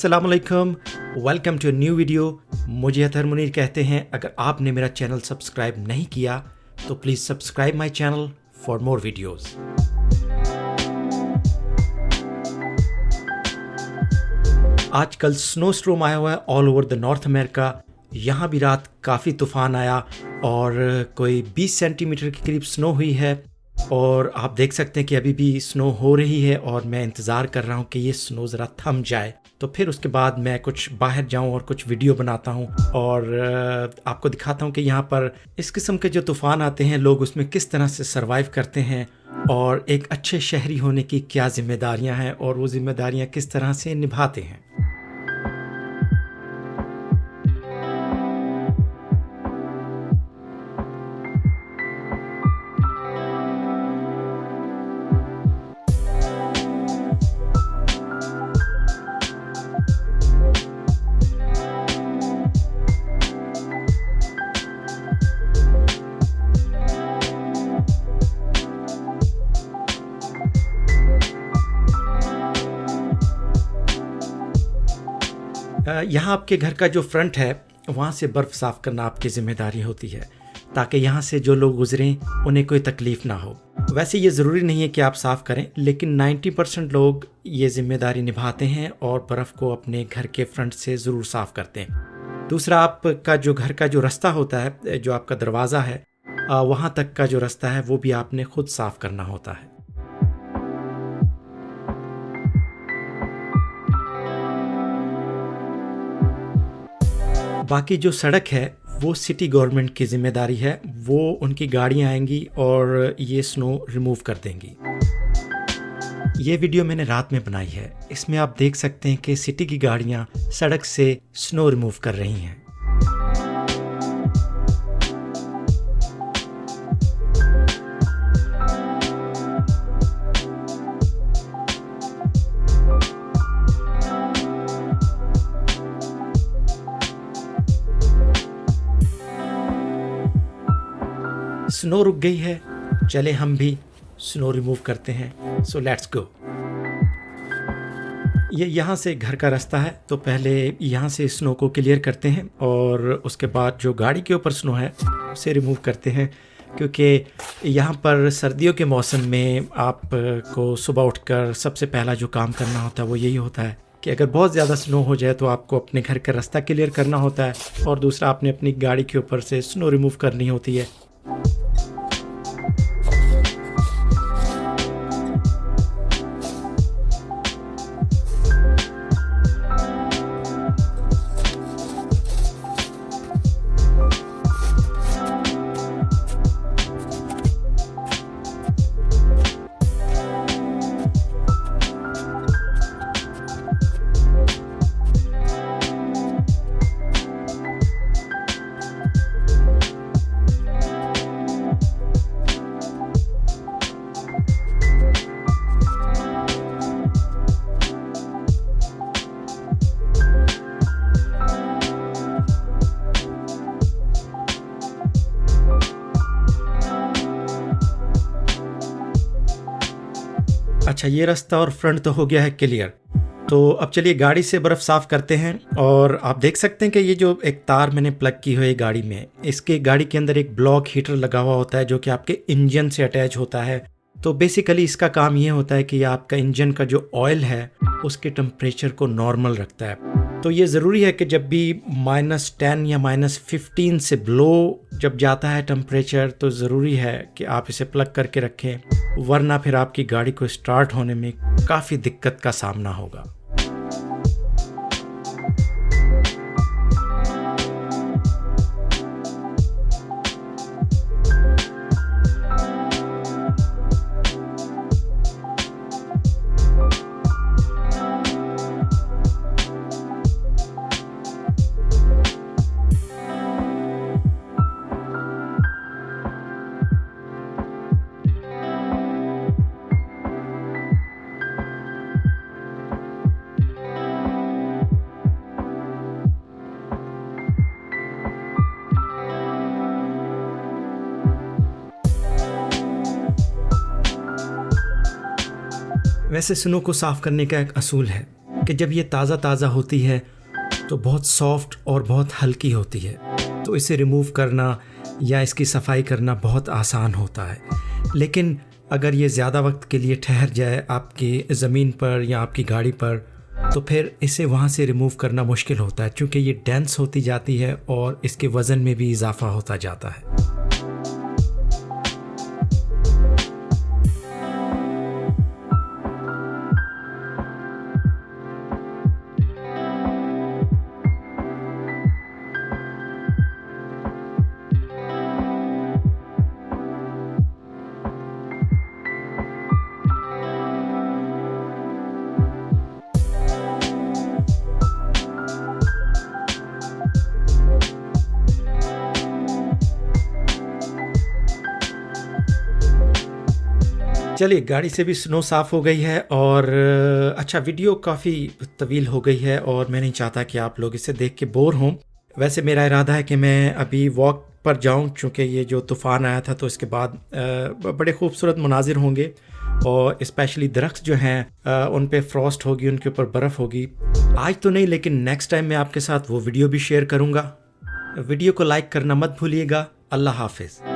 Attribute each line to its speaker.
Speaker 1: अस्सलाम वालेकुम, welcome to a new video. मुझे अतहर मुनीर कहते हैं। अगर आपने मेरा चैनल सब्सक्राइब नहीं किया तो please subscribe my channel for more videos. आजकल स्नो स्ट्रोम आया हुआ है all over the north America. यहाँ भी रात काफ़ी तूफ़ान आया और कोई 20 सेंटीमीटर के करीब स्नो हुई है और आप देख सकते हैं कि अभी भी स्नो हो रही है और मैं इंतज़ार कर रहा हूँ कि ये स्नो ज़रा थम जाए तो फिर उसके बाद मैं कुछ बाहर जाऊँ और कुछ वीडियो बनाता हूँ और आपको दिखाता हूँ कि यहाँ पर इस किस्म के जो तूफ़ान आते हैं लोग उसमें किस तरह से सरवाइव करते हैं और एक अच्छे शहरी होने की क्या ज़िम्मेदारियाँ हैं और वो ज़िम्मेदारियाँ किस तरह से निभाते हैं। यहाँ आपके घर का जो फ्रंट है वहाँ से बर्फ़ साफ़ करना आपकी ज़िम्मेदारी होती है ताकि यहाँ से जो लोग गुज़रें उन्हें कोई तकलीफ़ ना हो। वैसे ये ज़रूरी नहीं है कि आप साफ़ करें, लेकिन 90% लोग ये ज़िम्मेदारी निभाते हैं और बर्फ़ को अपने घर के फ्रंट से ज़रूर साफ़ करते हैं। दूसरा, आपका जो घर का जो रास्ता होता है, जो आपका दरवाज़ा है, वहाँ तक का जो रास्ता है वो भी आपने खुद साफ़ करना होता है। बाकी जो सड़क है वो सिटी गवर्नमेंट की ज़िम्मेदारी है। वो उनकी गाड़ियाँ आएंगी और ये स्नो रिमूव कर देंगी। ये वीडियो मैंने रात में बनाई है। इसमें आप देख सकते हैं कि सिटी की गाड़ियाँ सड़क से स्नो रिमूव कर रही हैं। स्नो रुक गई है, चले हम भी स्नो रिमूव करते हैं। So let's go. ये यहाँ से घर का रास्ता है तो पहले यहाँ से स्नो को क्लियर करते हैं और उसके बाद जो गाड़ी के ऊपर स्नो है उसे रिमूव करते हैं, क्योंकि यहाँ पर सर्दियों के मौसम में आपको सुबह उठकर सबसे पहला जो काम करना होता है वो यही होता है कि अगर बहुत ज़्यादा स्नो हो जाए तो आपको अपने घर का रास्ता क्लियर करना होता है और दूसरा आपने अपनी गाड़ी के ऊपर से स्नो रिमूव करनी होती है। अच्छा, ये रास्ता और फ्रंट तो हो गया है क्लियर। तो अब चलिए गाड़ी से बर्फ़ साफ़ करते हैं और आप देख सकते हैं कि ये जो एक तार मैंने प्लग की हुई है गाड़ी में, इसके गाड़ी के अंदर एक ब्लॉक हीटर लगा हुआ होता है जो कि आपके इंजन से अटैच होता है। तो बेसिकली इसका काम ये होता है कि आपका इंजन का जो ऑयल है उसके टेम्परेचर को नॉर्मल रखता है। तो ये ज़रूरी है कि जब भी -10 या -15 से बिलो जब जाता है टेम्परेचर तो ज़रूरी है कि आप इसे प्लग करके रखें, वरना फिर आपकी गाड़ी को स्टार्ट होने में काफ़ी दिक्कत का सामना होगा। वैसे स्नो को साफ़ करने का एक असूल है कि जब ये ताज़ा ताज़ा होती है तो बहुत सॉफ्ट और बहुत हल्की होती है, तो इसे रिमूव करना या इसकी सफाई करना बहुत आसान होता है। लेकिन अगर ये ज़्यादा वक्त के लिए ठहर जाए आपकी ज़मीन पर या आपकी गाड़ी पर, तो फिर इसे वहाँ से रिमूव करना मुश्किल होता है, क्योंकि ये डेंस होती जाती है और इसके वज़न में भी इजाफा होता जाता है। चलिए, गाड़ी से भी स्नो साफ़ हो गई है और अच्छा, वीडियो काफ़ी तवील हो गई है और मैं नहीं चाहता कि आप लोग इसे देख के बोर हों। वैसे मेरा इरादा है कि मैं अभी वॉक पर जाऊं, चूँकि ये जो तूफ़ान आया था तो इसके बाद बड़े खूबसूरत मनाजिर होंगे और स्पेशली दरख्त जो हैं उन पे फ्रॉस्ट होगी, उनके ऊपर बर्फ़ होगी। आज तो नहीं, लेकिन नेक्स्ट टाइम मैं आपके साथ वो वीडियो भी शेयर करूँगा। वीडियो को लाइक करना मत भूलिएगा। अल्लाह हाफिज़।